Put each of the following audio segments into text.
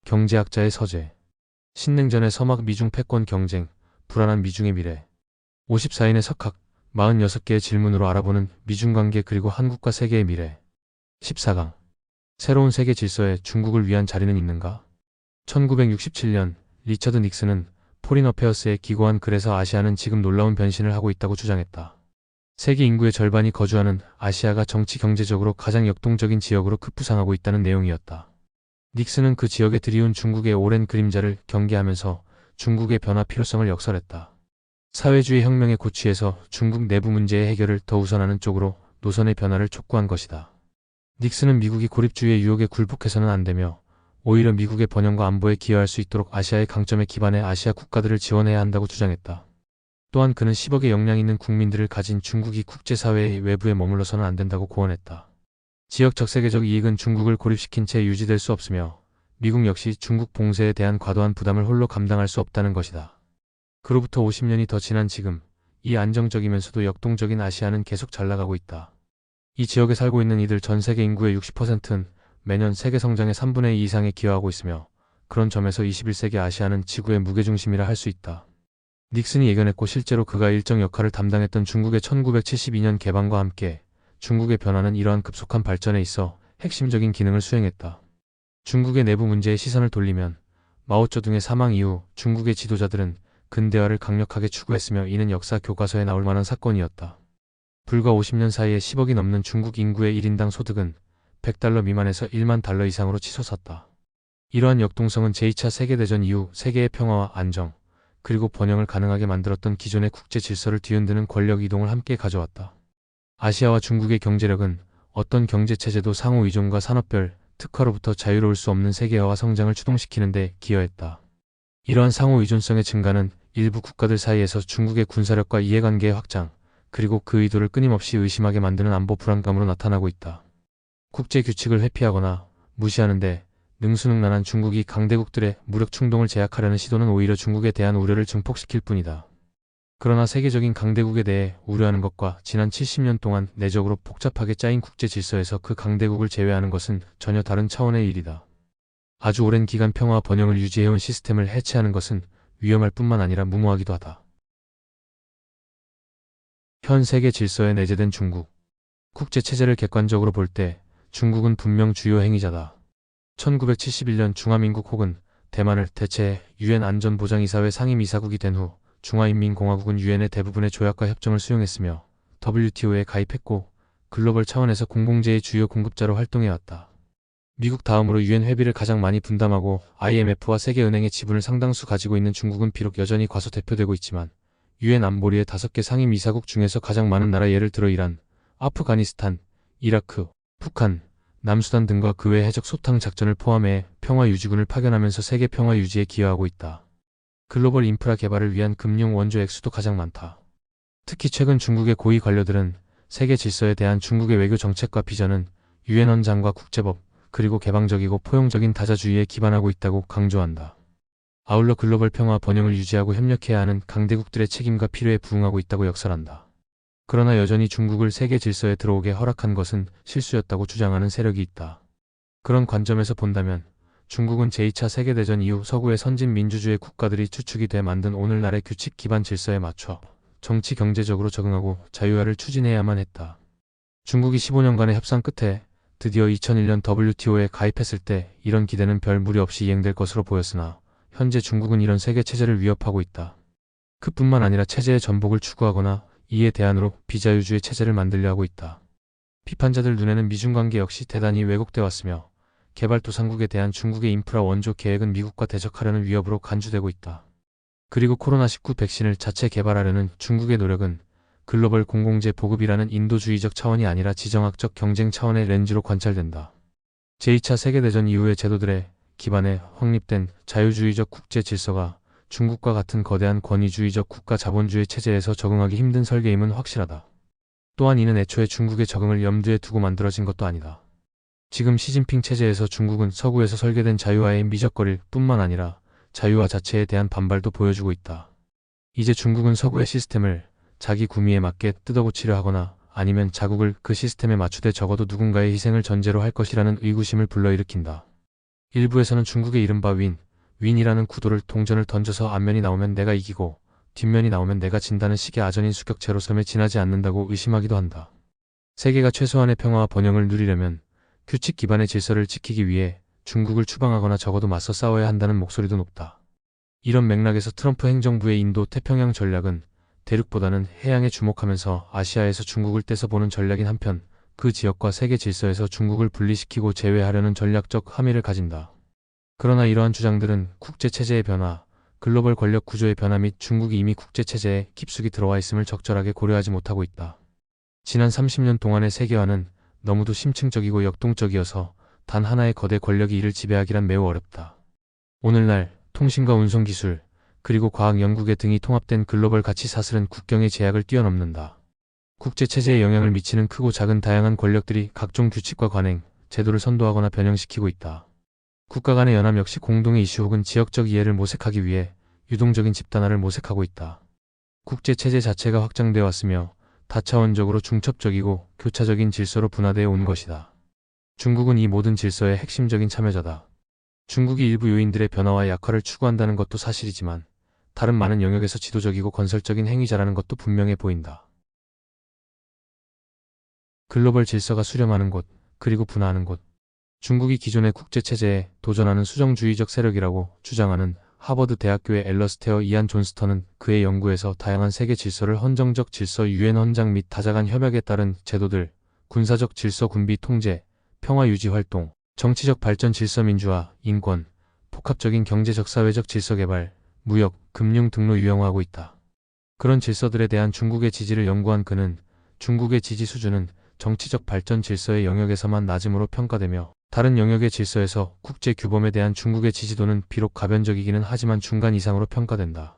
경제학자의 서재. 신냉전의 서막 미중 패권 경쟁, 불안한 미중의 미래. 54인의 석학, 46개의 질문으로 알아보는 미중 관계 그리고 한국과 세계의 미래. 14강. 새로운 세계 질서에 중국을 위한 자리는 있는가? 1967년 리처드 닉슨은 포린 어페어스에 기고한 글에서 아시아는 지금 놀라운 변신을 하고 있다고 주장했다. 세계 인구의 절반이 거주하는 아시아가 정치 경제적으로 가장 역동적인 지역으로 급부상하고 있다는 내용이었다. 닉슨은 그 지역에 들이운 중국의 오랜 그림자를 경계하면서 중국의 변화 필요성을 역설했다. 사회주의 혁명의 고취에서 중국 내부 문제의 해결을 더 우선하는 쪽으로 노선의 변화를 촉구한 것이다. 닉슨은 미국이 고립주의의 유혹에 굴복해서는 안 되며 오히려 미국의 번영과 안보에 기여할 수 있도록 아시아의 강점에 기반해 아시아 국가들을 지원해야 한다고 주장했다. 또한 그는 10억의 역량 있는 국민들을 가진 중국이 국제사회의 외부에 머물러서는 안 된다고 고언했다. 지역적 세계적 이익은 중국을 고립시킨 채 유지될 수 없으며 미국 역시 중국 봉쇄에 대한 과도한 부담을 홀로 감당할 수 없다는 것이다. 그로부터 50년이 더 지난 지금, 이 안정적이면서도 역동적인 아시아는 계속 잘 나가고 있다. 이 지역에 살고 있는 이들 전 세계 인구의 60%는 매년 세계 성장의 3분의 2 이상에 기여하고 있으며 그런 점에서 21세기 아시아는 지구의 무게중심이라 할 수 있다. 닉슨이 예견했고 실제로 그가 일정 역할을 담당했던 중국의 1972년 개방과 함께 중국의 변화는 이러한 급속한 발전에 있어 핵심적인 기능을 수행했다. 중국의 내부 문제에 시선을 돌리면 마오쩌둥의 사망 이후 중국의 지도자들은 근대화를 강력하게 추구했으며 이는 역사 교과서에 나올 만한 사건이었다. 불과 50년 사이에 10억이 넘는 중국 인구의 1인당 소득은 $100 미만에서 $10,000 이상으로 치솟았다. 이러한 역동성은 제2차 세계대전 이후 세계의 평화와 안정, 그리고 번영을 가능하게 만들었던 기존의 국제 질서를 뒤흔드는 권력 이동을 함께 가져왔다. 아시아와 중국의 경제력은 어떤 경제체제도 상호 의존과 산업별 특화로부터 자유로울 수 없는 세계화와 성장을 추동시키는 데 기여했다. 이러한 상호 의존성의 증가는 일부 국가들 사이에서 중국의 군사력과 이해관계의 확장, 그리고 그 의도를 끊임없이 의심하게 만드는 안보 불안감으로 나타나고 있다. 국제 규칙을 회피하거나 무시하는데 능수능란한 중국이 강대국들의 무력 충동을 제약하려는 시도는 오히려 중국에 대한 우려를 증폭시킬 뿐이다. 그러나 세계적인 강대국에 대해 우려하는 것과 지난 70년 동안 내적으로 복잡하게 짜인 국제 질서에서 그 강대국을 제외하는 것은 전혀 다른 차원의 일이다. 아주 오랜 기간 평화와 번영을 유지해온 시스템을 해체하는 것은 위험할 뿐만 아니라 무모하기도 하다. 현 세계 질서에 내재된 중국. 국제체제를 객관적으로 볼 때 중국은 분명 주요 행위자다. 1971년 중화민국 혹은 대만을 대체해 유엔 안전보장이사회 상임이사국이 된 후 중화인민공화국은 유엔의 대부분의 조약과 협정을 수용했으며 WTO에 가입했고 글로벌 차원에서 공공재의 주요 공급자로 활동해왔다. 미국 다음으로 유엔 회비를 가장 많이 분담하고 IMF와 세계은행의 지분을 상당수 가지고 있는 중국은 비록 여전히 과소대표되고 있지만 유엔 안보리의 5개 상임이사국 중에서 가장 많은 나라 예를 들어 이란, 아프가니스탄, 이라크, 북한, 남수단 등과 그 외 해적 소탕 작전을 포함해 평화유지군을 파견하면서 세계 평화 유지에 기여하고 있다. 글로벌 인프라 개발을 위한 금융 원조 액수도 가장 많다. 특히 최근 중국의 고위 관료들은 세계 질서에 대한 중국의 외교 정책과 비전은 유엔 헌장과 국제법, 그리고 개방적이고 포용적인 다자주의에 기반하고 있다고 강조한다. 아울러 글로벌 평화 번영을 유지하고 협력해야 하는 강대국들의 책임과 필요에 부응하고 있다고 역설한다. 그러나 여전히 중국을 세계 질서에 들어오게 허락한 것은 실수였다고 주장하는 세력이 있다. 그런 관점에서 본다면 중국은 제2차 세계대전 이후 서구의 선진 민주주의 국가들이 추축이 돼 만든 오늘날의 규칙 기반 질서에 맞춰 정치 경제적으로 적응하고 자유화를 추진해야만 했다. 중국이 15년간의 협상 끝에 드디어 2001년 WTO에 가입했을 때 이런 기대는 별 무리 없이 이행될 것으로 보였으나 현재 중국은 이런 세계체제를 위협하고 있다. 그뿐만 아니라 체제의 전복을 추구하거나 이에 대안으로 비자유주의 체제를 만들려 하고 있다. 비판자들 눈에는 미중관계 역시 대단히 왜곡돼 왔으며 개발도상국에 대한 중국의 인프라 원조 계획은 미국과 대적하려는 위협으로 간주되고 있다. 그리고 코로나19 백신을 자체 개발하려는 중국의 노력은 글로벌 공공재 보급이라는 인도주의적 차원이 아니라 지정학적 경쟁 차원의 렌즈로 관찰된다. 제2차 세계대전 이후의 제도들에 기반해 확립된 자유주의적 국제 질서가 중국과 같은 거대한 권위주의적 국가 자본주의 체제에서 적응하기 힘든 설계임은 확실하다. 또한 이는 애초에 중국의 적응을 염두에 두고 만들어진 것도 아니다. 지금 시진핑 체제에서 중국은 서구에서 설계된 자유화에 미적거릴 뿐만 아니라 자유화 자체에 대한 반발도 보여주고 있다. 이제 중국은 서구의 시스템을 자기 구미에 맞게 뜯어고치려 하거나 아니면 자국을 그 시스템에 맞추되 적어도 누군가의 희생을 전제로 할 것이라는 의구심을 불러일으킨다. 일부에서는 중국의 이른바 윈이라는 구도를 동전을 던져서 앞면이 나오면 내가 이기고 뒷면이 나오면 내가 진다는 식의 아전인 수격체로 섬에 지나지 않는다고 의심하기도 한다. 세계가 최소한의 평화와 번영을 누리려면 규칙 기반의 질서를 지키기 위해 중국을 추방하거나 적어도 맞서 싸워야 한다는 목소리도 높다. 이런 맥락에서 트럼프 행정부의 인도 태평양 전략은 대륙보다는 해양에 주목하면서 아시아에서 중국을 떼서보는 전략인 한편 그 지역과 세계 질서에서 중국을 분리시키고 제외하려는 전략적 함의를 가진다. 그러나 이러한 주장들은 국제체제의 변화, 글로벌 권력 구조의 변화 및 중국이 이미 국제체제에 깊숙이 들어와 있음을 적절하게 고려하지 못하고 있다. 지난 30년 동안의 세계화는 너무도 심층적이고 역동적이어서 단 하나의 거대 권력이 이를 지배하기란 매우 어렵다. 오늘날 통신과 운송기술, 그리고 과학 연구계 등이 통합된 글로벌 가치 사슬은 국경의 제약을 뛰어넘는다. 국제체제에 영향을 미치는 크고 작은 다양한 권력들이 각종 규칙과 관행, 제도를 선도하거나 변형시키고 있다. 국가 간의 연합 역시 공동의 이슈 혹은 지역적 이해를 모색하기 위해 유동적인 집단화를 모색하고 있다. 국제체제 자체가 확장되어 왔으며 다차원적으로 중첩적이고 교차적인 질서로 분화되어 온 것이다. 중국은 이 모든 질서의 핵심적인 참여자다. 중국이 일부 요인들의 변화와 약화를 추구한다는 것도 사실이지만 다른 많은 영역에서 지도적이고 건설적인 행위자라는 것도 분명해 보인다. 글로벌 질서가 수렴하는 곳, 그리고 분화하는 곳. 중국이 기존의 국제체제에 도전하는 수정주의적 세력이라고 주장하는 하버드 대학교의 앨러스테어 이안 존스턴은 그의 연구에서 다양한 세계 질서를 헌정적 질서 유엔 헌장 및 다자간 협약에 따른 제도들, 군사적 질서 군비 통제, 평화 유지 활동, 정치적 발전 질서 민주화, 인권, 복합적인 경제적 사회적 질서 개발, 무역, 금융 등로 유형화하고 있다. 그런 질서들에 대한 중국의 지지를 연구한 그는 중국의 지지 수준은 정치적 발전 질서의 영역에서만 낮음으로 평가되며 다른 영역의 질서에서 국제 규범에 대한 중국의 지지도는 비록 가변적이기는 하지만 중간 이상으로 평가된다.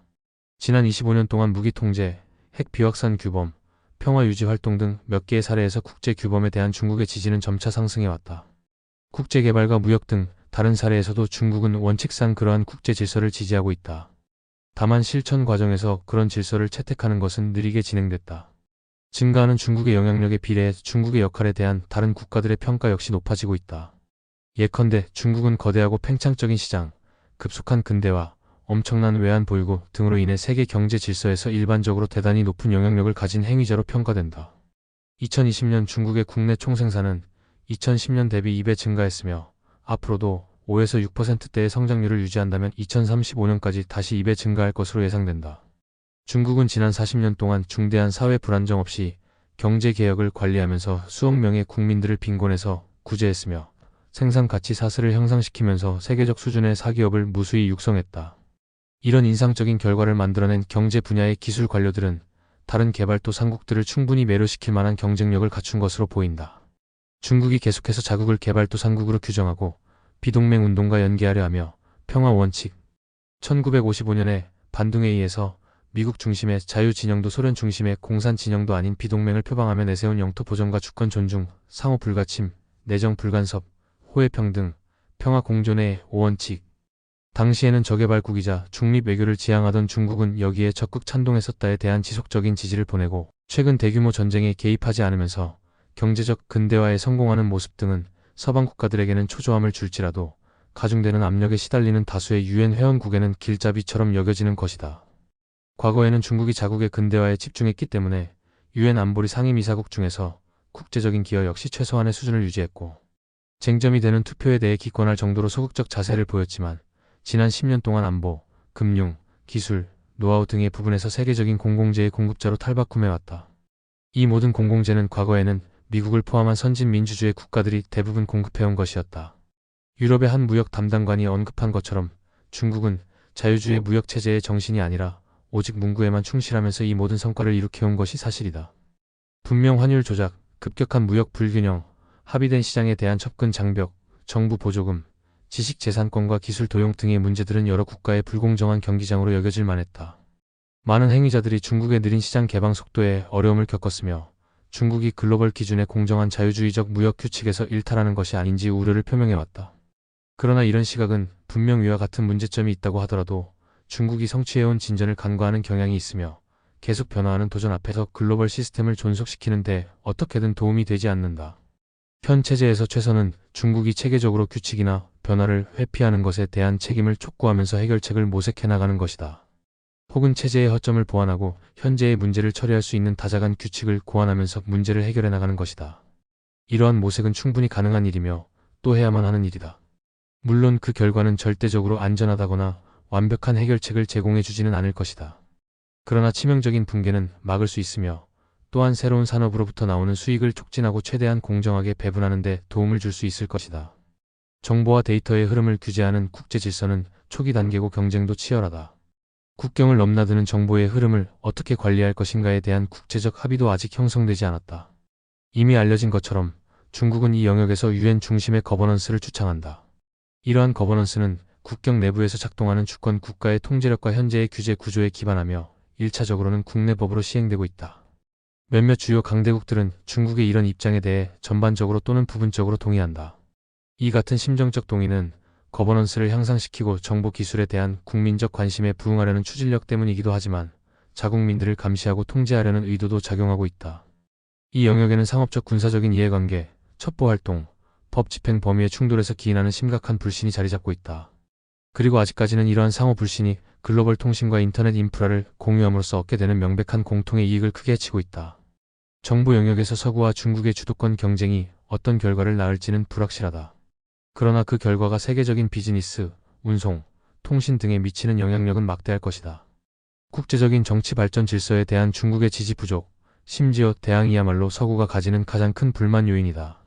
지난 25년 동안 무기 통제, 핵 비확산 규범, 평화 유지 활동 등 몇 개의 사례에서 국제 규범에 대한 중국의 지지는 점차 상승해왔다. 국제 개발과 무역 등 다른 사례에서도 중국은 원칙상 그러한 국제 질서를 지지하고 있다. 다만 실천 과정에서 그런 질서를 채택하는 것은 느리게 진행됐다. 증가하는 중국의 영향력에 비례해 중국의 역할에 대한 다른 국가들의 평가 역시 높아지고 있다. 예컨대 중국은 거대하고 팽창적인 시장, 급속한 근대화, 엄청난 외환 보유고 등으로 인해 세계 경제 질서에서 일반적으로 대단히 높은 영향력을 가진 행위자로 평가된다. 2020년 중국의 국내 총생산은 2010년 대비 2배 증가했으며 앞으로도 5에서 6%대의 성장률을 유지한다면 2035년까지 다시 2배 증가할 것으로 예상된다. 중국은 지난 40년 동안 중대한 사회 불안정 없이 경제개혁을 관리하면서 수억 명의 국민들을 빈곤에서 구제했으며 생산 가치 사슬을 형성시키면서 세계적 수준의 사기업을 무수히 육성했다. 이런 인상적인 결과를 만들어낸 경제 분야의 기술 관료들은 다른 개발도상국들을 충분히 매료시킬 만한 경쟁력을 갖춘 것으로 보인다. 중국이 계속해서 자국을 개발도상국으로 규정하고 비동맹 운동과 연계하려 하며 평화 원칙, 1955년에 반둥회의에서 미국 중심의 자유진영도 소련 중심의 공산 진영도 아닌 비동맹을 표방하며 내세운 영토 보전과 주권 존중, 상호 불가침, 내정 불간섭, 호혜 평등, 평화 공존의 5원칙. 당시에는 저개발국이자 중립 외교를 지향하던 중국은 여기에 적극 찬동했었다에 대한 지속적인 지지를 보내고 최근 대규모 전쟁에 개입하지 않으면서 경제적 근대화에 성공하는 모습 등은 서방 국가들에게는 초조함을 줄지라도 가중되는 압력에 시달리는 다수의 유엔 회원국에는 길잡이처럼 여겨지는 것이다. 과거에는 중국이 자국의 근대화에 집중했기 때문에 유엔 안보리 상임이사국 중에서 국제적인 기여 역시 최소한의 수준을 유지했고 쟁점이 되는 투표에 대해 기권할 정도로 소극적 자세를 보였지만 지난 10년 동안 안보, 금융, 기술, 노하우 등의 부분에서 세계적인 공공재의 공급자로 탈바꿈해왔다. 이 모든 공공재는 과거에는 미국을 포함한 선진 민주주의 국가들이 대부분 공급해온 것이었다. 유럽의 한 무역 담당관이 언급한 것처럼 중국은 자유주의 무역체제의 정신이 아니라 오직 문구에만 충실하면서 이 모든 성과를 이룩해온 것이 사실이다. 분명 환율 조작, 급격한 무역 불균형, 합의된 시장에 대한 접근 장벽, 정부 보조금, 지식재산권과 기술 도용 등의 문제들은 여러 국가의 불공정한 경기장으로 여겨질 만했다. 많은 행위자들이 중국의 느린 시장 개방 속도에 어려움을 겪었으며 중국이 글로벌 기준의 공정한 자유주의적 무역 규칙에서 일탈하는 것이 아닌지 우려를 표명해왔다. 그러나 이런 시각은 분명 위와 같은 문제점이 있다고 하더라도 중국이 성취해온 진전을 간과하는 경향이 있으며 계속 변화하는 도전 앞에서 글로벌 시스템을 존속시키는 데 어떻게든 도움이 되지 않는다. 현 체제에서 최선은 중국이 체계적으로 규칙이나 변화를 회피하는 것에 대한 책임을 촉구하면서 해결책을 모색해 나가는 것이다. 혹은 체제의 허점을 보완하고 현재의 문제를 처리할 수 있는 다자간 규칙을 고안하면서 문제를 해결해 나가는 것이다. 이러한 모색은 충분히 가능한 일이며 또 해야만 하는 일이다. 물론 그 결과는 절대적으로 안전하다거나 완벽한 해결책을 제공해 주지는 않을 것이다. 그러나 치명적인 붕괴는 막을 수 있으며 또한 새로운 산업으로부터 나오는 수익을 촉진하고 최대한 공정하게 배분하는 데 도움을 줄 수 있을 것이다. 정보와 데이터의 흐름을 규제하는 국제 질서는 초기 단계고 경쟁도 치열하다. 국경을 넘나드는 정보의 흐름을 어떻게 관리할 것인가에 대한 국제적 합의도 아직 형성되지 않았다. 이미 알려진 것처럼 중국은 이 영역에서 유엔 중심의 거버넌스를 추창한다. 이러한 거버넌스는 국경 내부에서 작동하는 주권 국가의 통제력과 현재의 규제 구조에 기반하며 1차적으로는 국내 법으로 시행되고 있다. 몇몇 주요 강대국들은 중국의 이런 입장에 대해 전반적으로 또는 부분적으로 동의한다. 이 같은 심정적 동의는 거버넌스를 향상시키고 정보 기술에 대한 국민적 관심에 부응하려는 추진력 때문이기도 하지만 자국민들을 감시하고 통제하려는 의도도 작용하고 있다. 이 영역에는 상업적 군사적인 이해관계, 첩보활동, 법 집행 범위의 충돌에서 기인하는 심각한 불신이 자리잡고 있다. 그리고 아직까지는 이러한 상호 불신이 글로벌 통신과 인터넷 인프라를 공유함으로써 얻게 되는 명백한 공통의 이익을 크게 해치고 있다. 정보 영역에서 서구와 중국의 주도권 경쟁이 어떤 결과를 낳을지는 불확실하다. 그러나 그 결과가 세계적인 비즈니스, 운송, 통신 등에 미치는 영향력은 막대할 것이다. 국제적인 정치 발전 질서에 대한 중국의 지지 부족, 심지어 대항이야말로 서구가 가지는 가장 큰 불만 요인이다.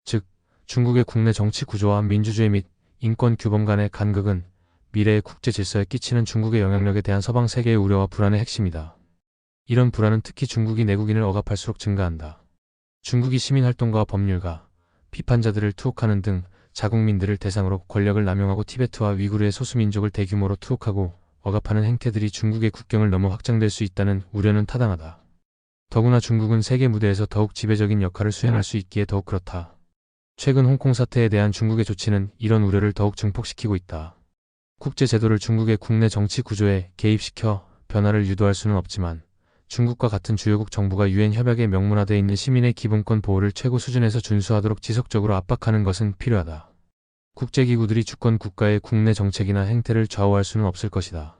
즉, 중국의 국내 정치 구조와 민주주의 및 인권 규범 간의 간극은 미래의 국제 질서에 끼치는 중국의 영향력에 대한 서방 세계의 우려와 불안의 핵심이다. 이런 불안은 특히 중국이 내국인을 억압할수록 증가한다. 중국이 시민활동가와 법률가, 비판자들을 투옥하는 등 자국민들을 대상으로 권력을 남용하고 티베트와 위구르의 소수민족을 대규모로 투옥하고 억압하는 행태들이 중국의 국경을 넘어 확장될 수 있다는 우려는 타당하다. 더구나 중국은 세계 무대에서 더욱 지배적인 역할을 수행할 수 있기에 더욱 그렇다. 최근 홍콩 사태에 대한 중국의 조치는 이런 우려를 더욱 증폭시키고 있다. 국제 제도를 중국의 국내 정치 구조에 개입시켜 변화를 유도할 수는 없지만 중국과 같은 주요국 정부가 유엔 협약에 명문화되어 있는 시민의 기본권 보호를 최고 수준에서 준수하도록 지속적으로 압박하는 것은 필요하다. 국제기구들이 주권 국가의 국내 정책이나 행태를 좌우할 수는 없을 것이다.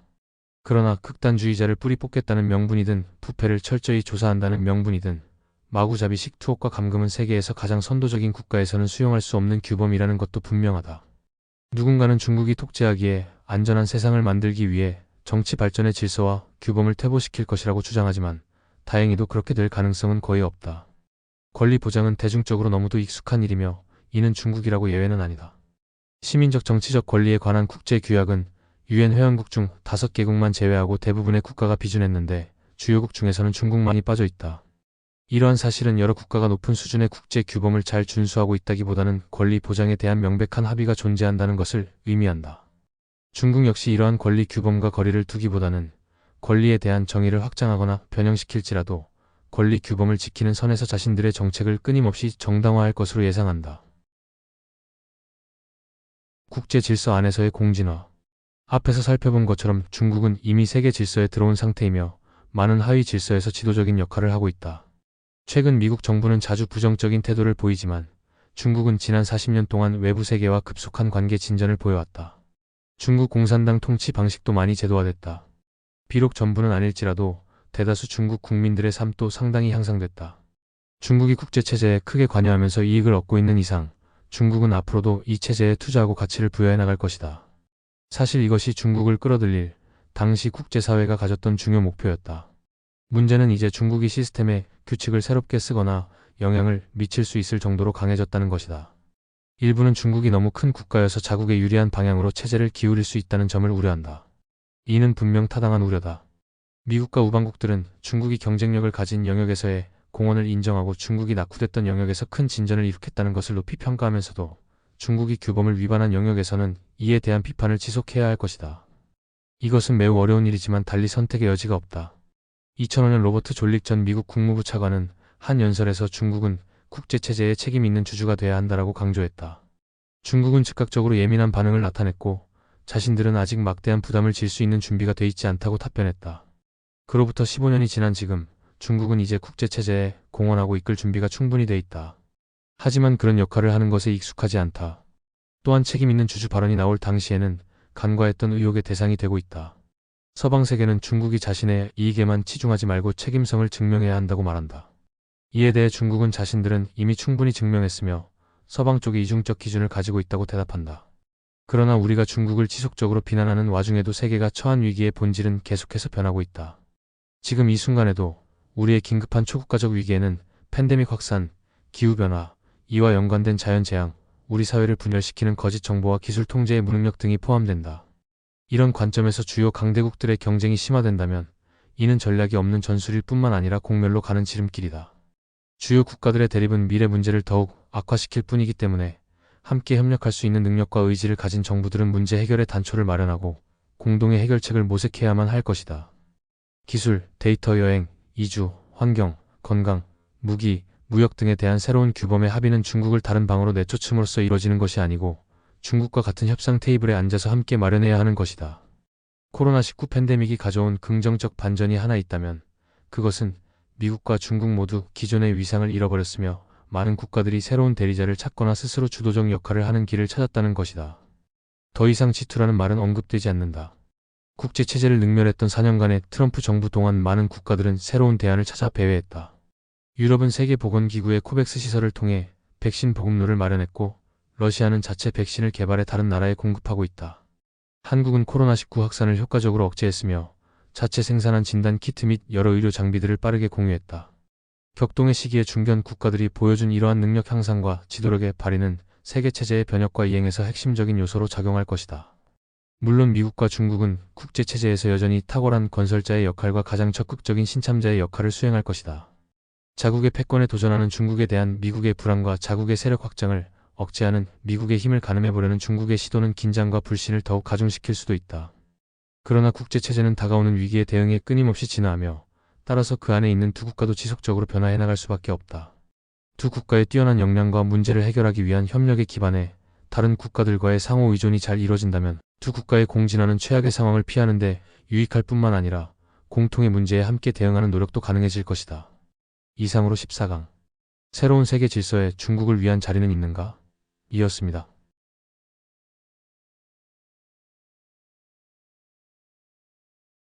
그러나 극단주의자를 뿌리 뽑겠다는 명분이든 부패를 철저히 조사한다는 명분이든 마구잡이식 투옥과 감금은 세계에서 가장 선도적인 국가에서는 수용할 수 없는 규범이라는 것도 분명하다. 누군가는 중국이 독재하기에 안전한 세상을 만들기 위해 정치 발전의 질서와 규범을 퇴보시킬 것이라고 주장하지만 다행히도 그렇게 될 가능성은 거의 없다. 권리 보장은 대중적으로 너무도 익숙한 일이며 이는 중국이라고 예외는 아니다. 시민적 정치적 권리에 관한 국제 규약은 유엔 회원국 중 5개국만 제외하고 대부분의 국가가 비준했는데 주요국 중에서는 중국만이 빠져 있다. 이러한 사실은 여러 국가가 높은 수준의 국제 규범을 잘 준수하고 있다기보다는 권리 보장에 대한 명백한 합의가 존재한다는 것을 의미한다. 중국 역시 이러한 권리 규범과 거리를 두기보다는 권리에 대한 정의를 확장하거나 변형시킬지라도 권리 규범을 지키는 선에서 자신들의 정책을 끊임없이 정당화할 것으로 예상한다. 국제 질서 안에서의 공진화. 앞에서 살펴본 것처럼 중국은 이미 세계 질서에 들어온 상태이며 많은 하위 질서에서 지도적인 역할을 하고 있다. 최근 미국 정부는 자주 부정적인 태도를 보이지만 중국은 지난 40년 동안 외부 세계와 급속한 관계 진전을 보여왔다. 중국 공산당 통치 방식도 많이 제도화됐다. 비록 전부는 아닐지라도 대다수 중국 국민들의 삶도 상당히 향상됐다. 중국이 국제체제에 크게 관여하면서 이익을 얻고 있는 이상 중국은 앞으로도 이 체제에 투자하고 가치를 부여해 나갈 것이다. 사실 이것이 중국을 끌어들일 당시 국제사회가 가졌던 중요 목표였다. 문제는 이제 중국이 시스템에 규칙을 새롭게 쓰거나 영향을 미칠 수 있을 정도로 강해졌다는 것이다. 일부는 중국이 너무 큰 국가여서 자국에 유리한 방향으로 체제를 기울일 수 있다는 점을 우려한다. 이는 분명 타당한 우려다. 미국과 우방국들은 중국이 경쟁력을 가진 영역에서의 공헌을 인정하고 중국이 낙후됐던 영역에서 큰 진전을 이룩했다는 것을 높이 평가하면서도 중국이 규범을 위반한 영역에서는 이에 대한 비판을 지속해야 할 것이다. 이것은 매우 어려운 일이지만 달리 선택의 여지가 없다. 2005년 로버트 졸릭 전 미국 국무부 차관은 한 연설에서 중국은 국제체제에 책임 있는 주주가 돼야 한다라고 강조했다. 중국은 즉각적으로 예민한 반응을 나타냈고 자신들은 아직 막대한 부담을 질 수 있는 준비가 돼 있지 않다고 답변했다. 그로부터 15년이 지난 지금 중국은 이제 국제체제에 공헌하고 이끌 준비가 충분히 돼 있다. 하지만 그런 역할을 하는 것에 익숙하지 않다. 또한 책임 있는 주주 발언이 나올 당시에는 간과했던 의혹의 대상이 되고 있다. 서방 세계는 중국이 자신의 이익에만 치중하지 말고 책임성을 증명해야 한다고 말한다. 이에 대해 중국은 자신들은 이미 충분히 증명했으며 서방 쪽이 이중적 기준을 가지고 있다고 대답한다. 그러나 우리가 중국을 지속적으로 비난하는 와중에도 세계가 처한 위기의 본질은 계속해서 변하고 있다. 지금 이 순간에도 우리의 긴급한 초국가적 위기에는 팬데믹 확산, 기후변화, 이와 연관된 자연재앙, 우리 사회를 분열시키는 거짓 정보와 기술 통제의 무능력 등이 포함된다. 이런 관점에서 주요 강대국들의 경쟁이 심화된다면 이는 전략이 없는 전술일 뿐만 아니라 공멸로 가는 지름길이다. 주요 국가들의 대립은 미래 문제를 더욱 악화시킬 뿐이기 때문에 함께 협력할 수 있는 능력과 의지를 가진 정부들은 문제 해결의 단초를 마련하고 공동의 해결책을 모색해야만 할 것이다. 기술, 데이터 여행, 이주, 환경, 건강, 무기, 무역 등에 대한 새로운 규범의 합의는 중국을 다른 방으로 내쫓음으로써 이뤄지는 것이 아니고 중국과 같은 협상 테이블에 앉아서 함께 마련해야 하는 것이다. 코로나19 팬데믹이 가져온 긍정적 반전이 하나 있다면 그것은 미국과 중국 모두 기존의 위상을 잃어버렸으며 많은 국가들이 새로운 대리자를 찾거나 스스로 주도적 역할을 하는 길을 찾았다는 것이다. 더 이상 G2라는 말은 언급되지 않는다. 국제체제를 능멸했던 4년간의 트럼프 정부 동안 많은 국가들은 새로운 대안을 찾아 배회했다. 유럽은 세계보건기구의 코백스 시설을 통해 백신 보급로를 마련했고 러시아는 자체 백신을 개발해 다른 나라에 공급하고 있다. 한국은 코로나19 확산을 효과적으로 억제했으며 자체 생산한 진단 키트 및 여러 의료 장비들을 빠르게 공유했다. 격동의 시기에 중견 국가들이 보여준 이러한 능력 향상과 지도력의 발휘는 세계체제의 변혁과 이행에서 핵심적인 요소로 작용할 것이다. 물론 미국과 중국은 국제체제에서 여전히 탁월한 건설자의 역할과 가장 적극적인 신참자의 역할을 수행할 것이다. 자국의 패권에 도전하는 중국에 대한 미국의 불안과 자국의 세력 확장을 억제하는 미국의 힘을 가늠해보려는 중국의 시도는 긴장과 불신을 더욱 가중시킬 수도 있다. 그러나 국제체제는 다가오는 위기에 대응해 끊임없이 진화하며 따라서 그 안에 있는 두 국가도 지속적으로 변화해 나갈 수밖에 없다. 두 국가의 뛰어난 역량과 문제를 해결하기 위한 협력에 기반해 다른 국가들과의 상호 의존이 잘 이뤄진다면 두 국가의 공진화는 최악의 상황을 피하는 데 유익할 뿐만 아니라 공통의 문제에 함께 대응하는 노력도 가능해질 것이다. 이상으로 14강 새로운 세계 질서에 중국을 위한 자리는 있는가? 이었습니다.